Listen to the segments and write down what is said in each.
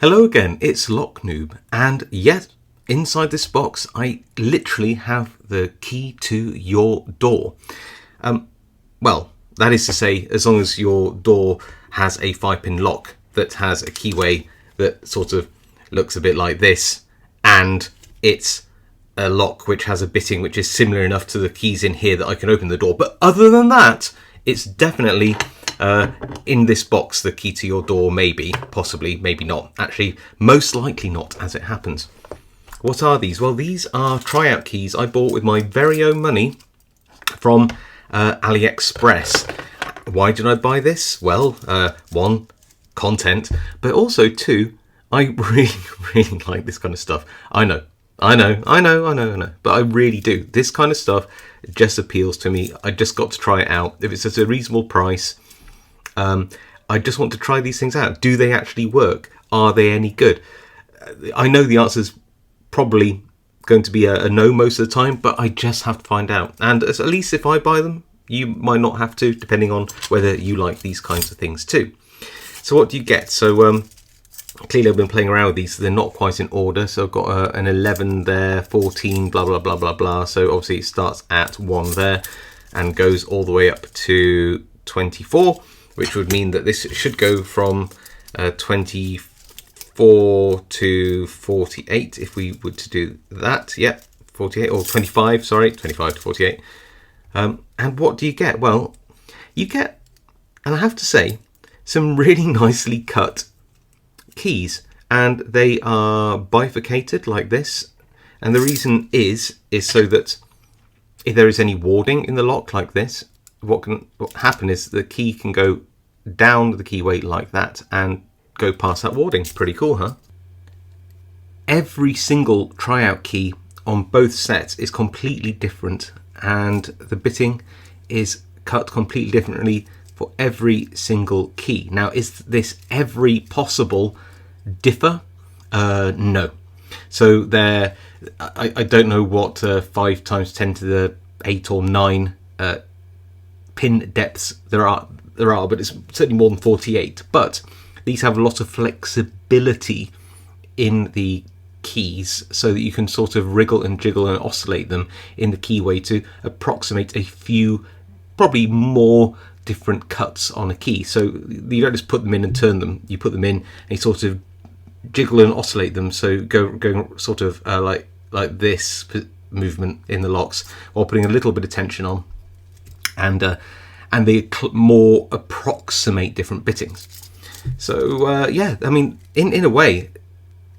Hello again, it's Noob, and yet inside this box I literally have the key to your door. Well, that is to say, as long as your door has a 5-pin lock that has a keyway that sort of looks a bit like this, and it's a lock which has a bitting which is similar enough to the keys in here that I can open the door. But other than that, it's definitely in this box, the key to your door. Maybe, possibly, maybe not. Actually, most likely not, as it happens. What are these? Well, these are tryout keys I bought with my very own money from AliExpress. Why did I buy this? Well, one, content, but also two, I really like this kind of stuff. I know, but I really do. This kind of stuff just appeals to me. I just got to try it out. If it's at a reasonable price, I just want to try these things out. Do they actually work? Are they any good? I know the answer is probably going to be a no most of the time, but I just have to find out. And at least if I buy them, you might not have to, depending on whether you like these kinds of things too. So what do you get? So clearly I've been playing around with these, so they're not quite in order. So I've got an 11 there, 14, blah, blah, blah, blah, blah. So obviously it starts at 1 there and goes all the way up to 24, which would mean that this should go from 24 to 48 if we were to do that. Yeah, 48 or 25, sorry, 25 to 48. And what do you get? Well, you get, and I have to say, some really nicely cut keys, and they are bifurcated like this. And the reason is so that if there is any warding in the lock like this, what can happen is the key can go down the keyway like that and go past that warding. Pretty cool, huh? Every single tryout key on both sets is completely different, and the bitting is cut completely differently for every single key. Now, is this every possible differ? No. So there, I don't know what 5 times 10 to the 8 or 9 pin depths there are, but it's certainly more than 48. But these have a lot of flexibility in the keys, so that you can sort of wriggle and jiggle and oscillate them in the keyway to approximate a few, probably more different cuts on a key. So you don't just put them in and turn them, you put them in and you sort of jiggle and oscillate them, so going sort of like this movement in the locks, while putting a little bit of tension on, and they more approximate different bittings. So yeah, I mean, in a way,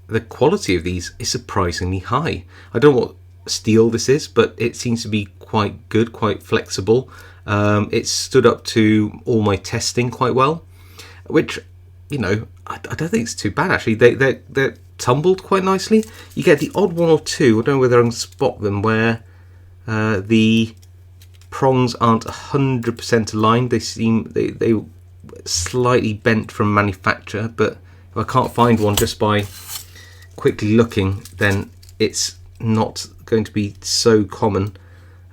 the quality of these is surprisingly high. I don't know what steel this is, but it seems to be quite good, quite flexible. It stood up to all my testing quite well, which, you know, I don't think it's too bad actually. They're tumbled quite nicely. You get the odd one or two, I don't know whether I can spot them, where the prongs aren't 100% aligned. They seem they slightly bent from manufacture, but if I can't find one just by quickly looking, then it's not going to be so common.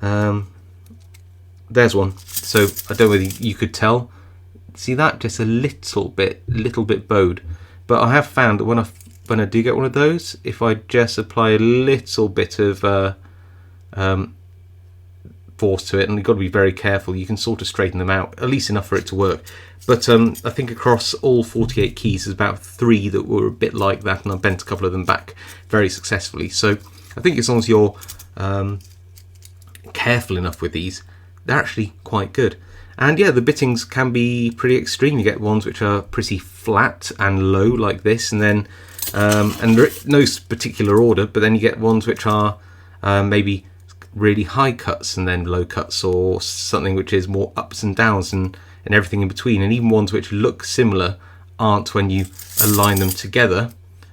There's one. So I don't know whether you could tell. See that? Just a little bit bowed. But I have found that when I do get one of those, if I just apply a little bit of force to it, and you've got to be very careful, you can sort of straighten them out, at least enough for it to work. But I think across all 48 keys, there's about 3 that were a bit like that, and I bent a couple of them back very successfully. So I think as long as you're careful enough with these, they're actually quite good. And yeah, the bittings can be pretty extreme. You get ones which are pretty flat and low like this, and then and no particular order, but then you get ones which are maybe really high cuts and then low cuts, or something which is more ups and downs and everything in between. And even ones which look similar aren't when you align them together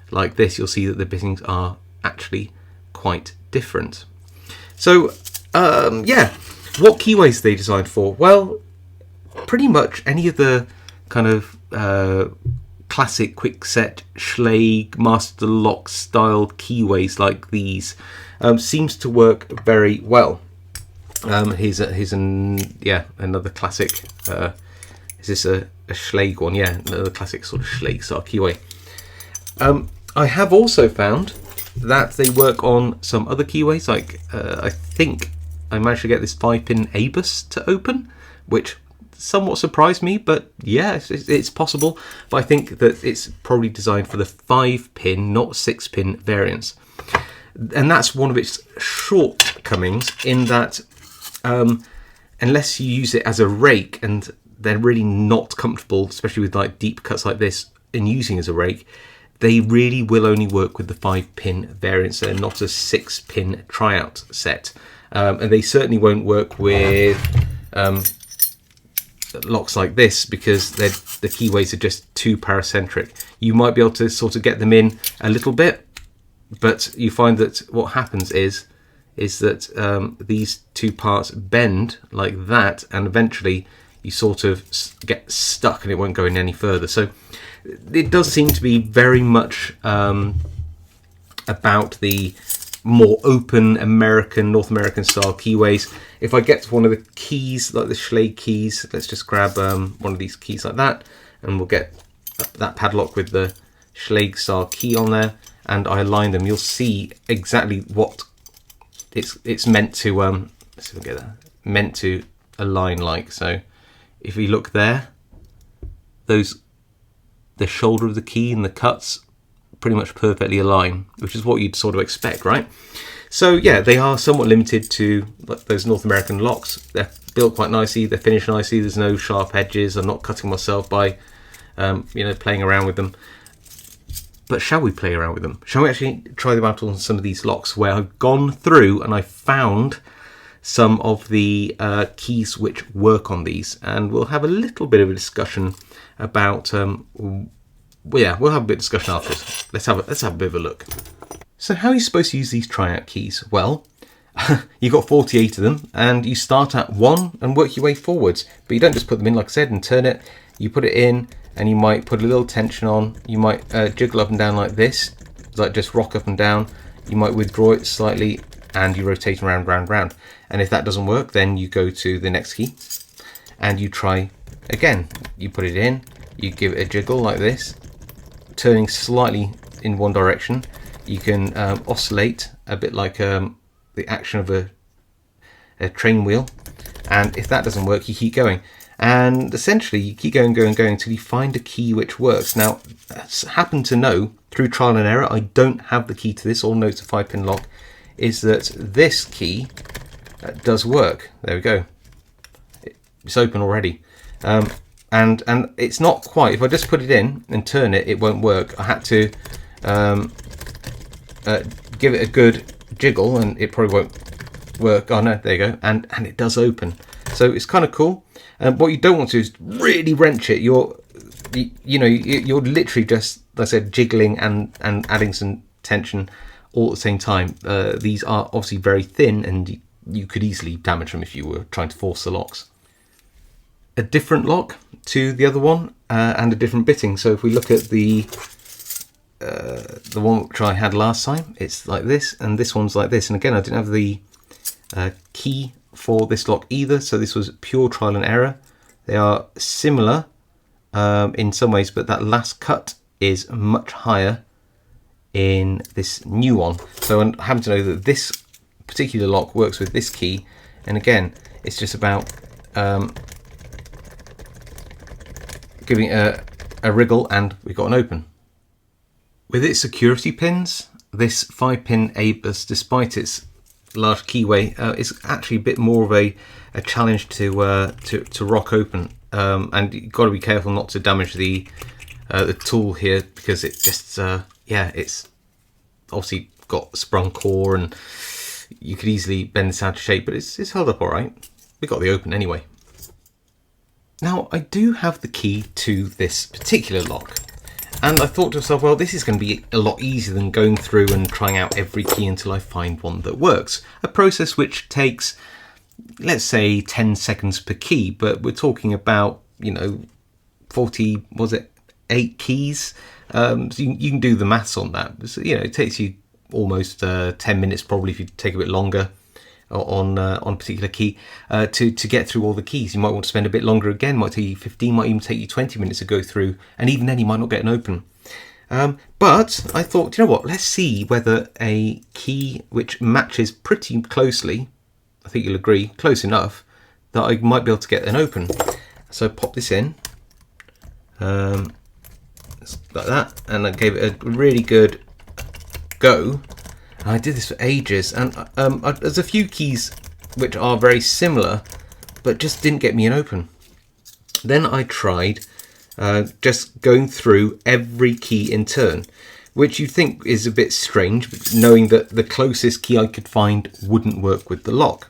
like this. You'll see that the bittings are actually quite different. So yeah, what keyways are they designed for? Well, pretty much any of the kind of classic quickset Schlage master lock style keyways like these seems to work very well. Here's another classic. Is this a Schlage one? Yeah, another classic sort of Schlage style keyway. I have also found that they work on some other keyways, like I think I managed to get this 5-pin ABUS to open, which somewhat surprised me, but yeah, it's possible. But I think that it's probably designed for the 5-pin, not 6-pin variants. And that's one of its shortcomings, in that unless you use it as a rake, and they're really not comfortable, especially with like deep cuts like this, in using as a rake, they really will only work with the 5-pin variants. They're not a 6-pin tryout set. And they certainly won't work with locks like this, because the keyways are just too paracentric. You might be able to sort of get them in a little bit, but you find that what happens is that these two parts bend like that, and eventually you sort of get stuck and it won't go in any further. So it does seem to be very much about the more open North American style keyways. If I get to one of the keys, like the Schlage keys, let's just grab one of these keys like that, and we'll get that padlock with the Schlage style key on there, and I align them. You'll see exactly what it's meant to let's see if we get that, meant to align like. So if we look there, the shoulder of the key and the cuts pretty much perfectly align, which is what you'd sort of expect, right? So yeah, they are somewhat limited to those North American locks. They're built quite nicely, they're finished nicely, there's no sharp edges. I'm not cutting myself by playing around with them. But shall we play around with them? Shall we actually try them out on some of these locks, where I've gone through and I found some of the keys which work on these, and we'll have a little bit of a discussion about we'll have a bit of discussion afterwards. Let's have a bit of a look. So how are you supposed to use these tryout keys? Well, you've got 48 of them, and you start at 1 and work your way forwards. But you don't just put them in, like I said, and turn it. You put it in, and you might put a little tension on. You might jiggle up and down like this, like just rock up and down. You might withdraw it slightly, and you rotate around, round, round. And if that doesn't work, then you go to the next key, and you try again. You put it in, you give it a jiggle like this, turning slightly in one direction. You can oscillate a bit like the action of a train wheel, and if that doesn't work, you keep going, and essentially you keep going until you find a key which works. Now, I happen to know through trial and error, I don't have the key to this, all know it's a 5-pin lock, is that this key does work. There we go, it's open already. And it's not quite, if I just put it in and turn it, it won't work. I had to give it a good jiggle, and it probably won't work. Oh no, there you go, and it does open. So it's kind of cool. What you don't want to do is really wrench it. You're literally just, like I said, jiggling and adding some tension all at the same time. These are obviously very thin, and you could easily damage them if you were trying to force the locks. A different lock to the other one, and a different bitting. So if we look at the one which I had last time, it's like this, and this one's like this. And again, I didn't have the key for this lock either, so this was pure trial and error. They are similar in some ways, but that last cut is much higher in this new one. So I happen to know that this particular lock works with this key, and again, it's just about giving it a wriggle, and we've got an open. With its security pins, this 5-pin ABUS, despite its large keyway, is actually a bit more of a challenge to rock open, and you've got to be careful not to damage the tool here, because it just it's obviously got sprung core, and you could easily bend this out of shape, but it's held up all right. We got the open anyway. Now, I do have the key to this particular lock, and I thought to myself, well, this is going to be a lot easier than going through and trying out every key until I find one that works. A process which takes, let's say, 10 seconds per key, but we're talking about, 40, was it 8 keys? So you can do the maths on that. So, it takes you almost 10 minutes probably if you take a bit longer on a particular key to get through all the keys. You might want to spend a bit longer again, might take you 15, might even take you 20 minutes to go through, and even then you might not get an open. But I thought, you know what, let's see whether a key which matches pretty closely, I think you'll agree, close enough, that I might be able to get an open. So pop this in, like that, and I gave it a really good go. And I did this for ages, and there's a few keys which are very similar, but just didn't get me an open. Then I tried just going through every key in turn, which you think is a bit strange, knowing that the closest key I could find wouldn't work with the lock.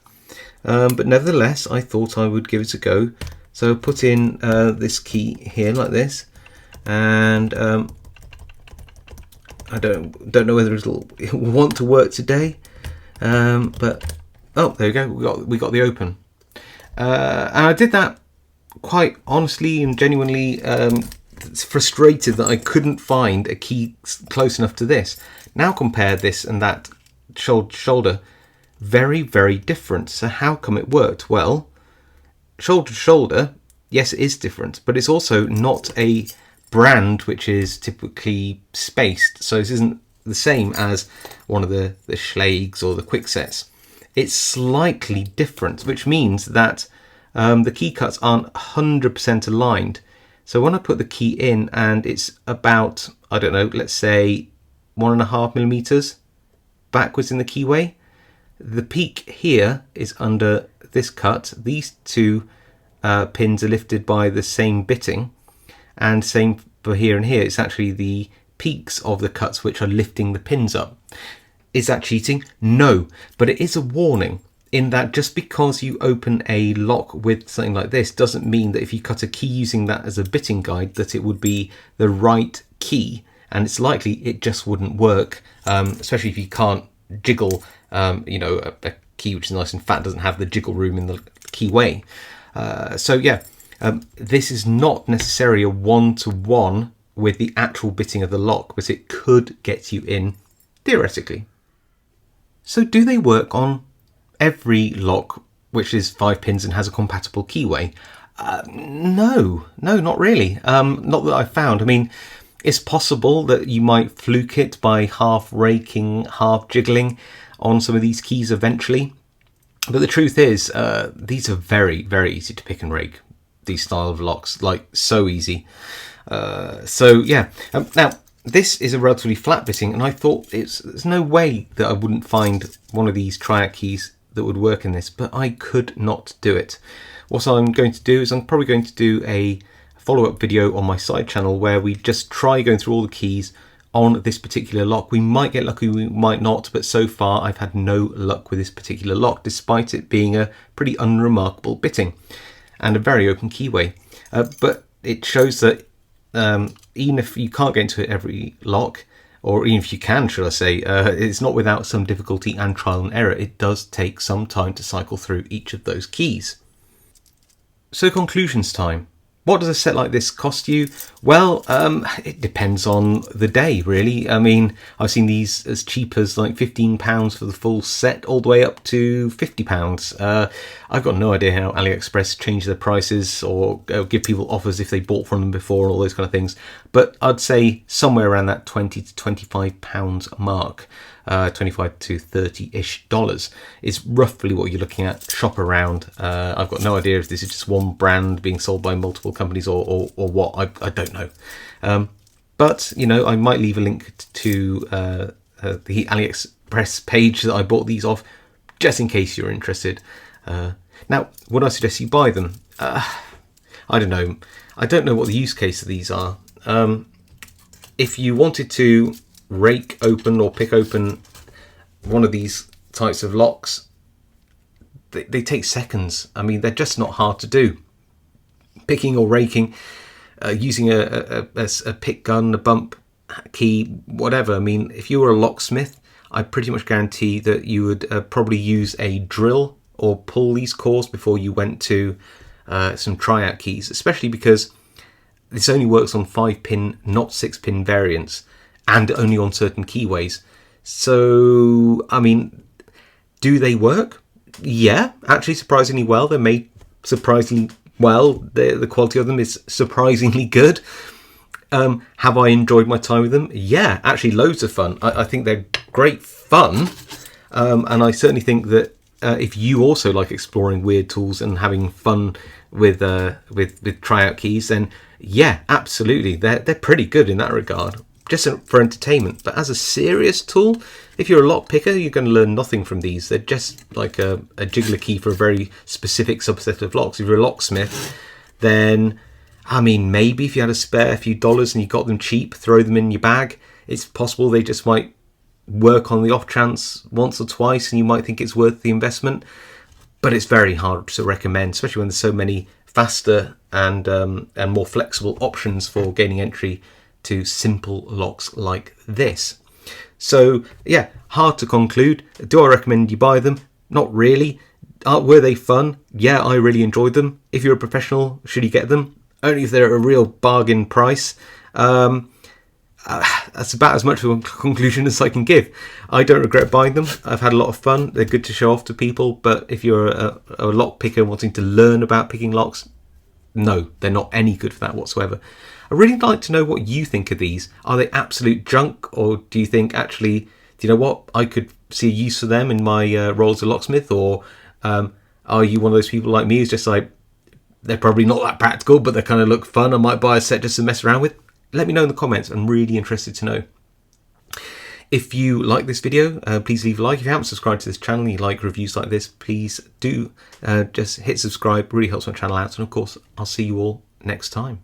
But nevertheless, I thought I would give it a go. So I put in this key here like this, and I don't know whether it'll want to work today, but oh, there we go. We got the open, and I did that quite honestly and genuinely. Frustrated that I couldn't find a key close enough to this. Now compare this and that shoulder, very, very different. So how come it worked? Well, shoulder to shoulder, yes, it is different, but it's also not a brand which is typically spaced. So this isn't the same as one of the Schlags or the Quicksets. It's slightly different, which means that the key cuts aren't 100% aligned. So when I put the key in and it's about, I don't know, let's say 1.5 millimeters backwards in the keyway, the peak here is under this cut. These two pins are lifted by the same bitting, and same for here and here. It's actually the peaks of the cuts which are lifting the pins up. Is that cheating? No, but it is a warning, in that just because you open a lock with something like this doesn't mean that if you cut a key using that as a bitting guide that it would be the right key, and it's likely it just wouldn't work, especially if you can't jiggle, you know, a key which is nice and fat doesn't have the jiggle room in the keyway. So yeah, this is not necessarily a one-to-one with the actual bitting of the lock, but it could get you in theoretically. So do they work on every lock which is 5 pins and has a compatible keyway? No, not really. Not that I've found. I mean, it's possible that you might fluke it by half raking, half jiggling on some of these keys eventually. But the truth is, these are very, very easy to pick and rake, these style of locks, like so easy. So yeah, now this is a relatively flat bitting, and I thought there's no way that I wouldn't find one of these triac keys that would work in this, but I could not do it. What I'm going to do is I'm probably going to do a follow-up video on my side channel where we just try going through all the keys on this particular lock. We might get lucky, we might not, but so far I've had no luck with this particular lock, despite it being a pretty unremarkable bitting and a very open keyway. But it shows that even if you can't get into every lock, or even if you can, shall I say, it's not without some difficulty and trial and error. It does take some time to cycle through each of those keys. So conclusions time. What does a set like this cost you? Well, it depends on the day, really. I mean, I've seen these as cheap as like £15 for the full set, all the way up to £50. I've got no idea how AliExpress change their prices or give people offers if they bought from them before and all those kind of things. But I'd say somewhere around that £20 to £25 mark. 25 to $30-ish is roughly what you're looking at. Shop around. I've got no idea if this is just one brand being sold by multiple companies or what. I don't know. But, you know, I might leave a link to the AliExpress page that I bought these off, just in case you're interested. Now, would I suggest you buy them? I don't know. I don't know what the use case of these are. If you wanted to rake open or pick open one of these types of locks, they take seconds. I mean, they're just not hard to do. Picking or raking, using a pick gun, a bump key, whatever. I mean, if you were a locksmith, I pretty much guarantee that you would probably use a drill or pull these cores before you went to some triac keys, especially because this only works on 5-pin, not 6-pin variants, and only on certain keyways. So, I mean, do they work? Yeah, actually surprisingly well. They're made surprisingly well. The quality of them is surprisingly good. Have I enjoyed my time with them? Yeah, actually loads of fun. I think they're great fun. And I certainly think that if you also like exploring weird tools and having fun with tryout keys, then yeah, absolutely, they're pretty good in that regard, just for entertainment. But as a serious tool, if you're a lock picker, you're going to learn nothing from these. They're just like a jiggler key for a very specific subset of locks. If you're a locksmith, then I mean, maybe if you had a spare few dollars and you got them cheap, throw them in your bag. It's possible they just might work on the off chance once or twice and you might think it's worth the investment. But it's very hard to recommend, especially when there's so many faster and more flexible options for gaining entry to simple locks like this. So yeah, hard to conclude. Do I recommend you buy them? Not really. Were they fun? Yeah, I really enjoyed them. If you're a professional, should you get them? Only if they're at a real bargain price. That's about as much of a conclusion as I can give. I don't regret buying them. I've had a lot of fun. They're good to show off to people. But if you're a lock picker wanting to learn about picking locks, no, they're not any good for that whatsoever. I'd really like to know what you think of these. Are they absolute junk, or do you think actually, do you know what, I could see a use for them in my role as a locksmith? Or are you one of those people like me who's just like, they're probably not that practical, but they kind of look fun, I might buy a set just to mess around with? Let me know in the comments. I'm really interested to know. If you like this video, please leave a like. If you haven't subscribed to this channel and you like reviews like this, please do just hit subscribe. Really helps my channel out. And of course, I'll see you all next time.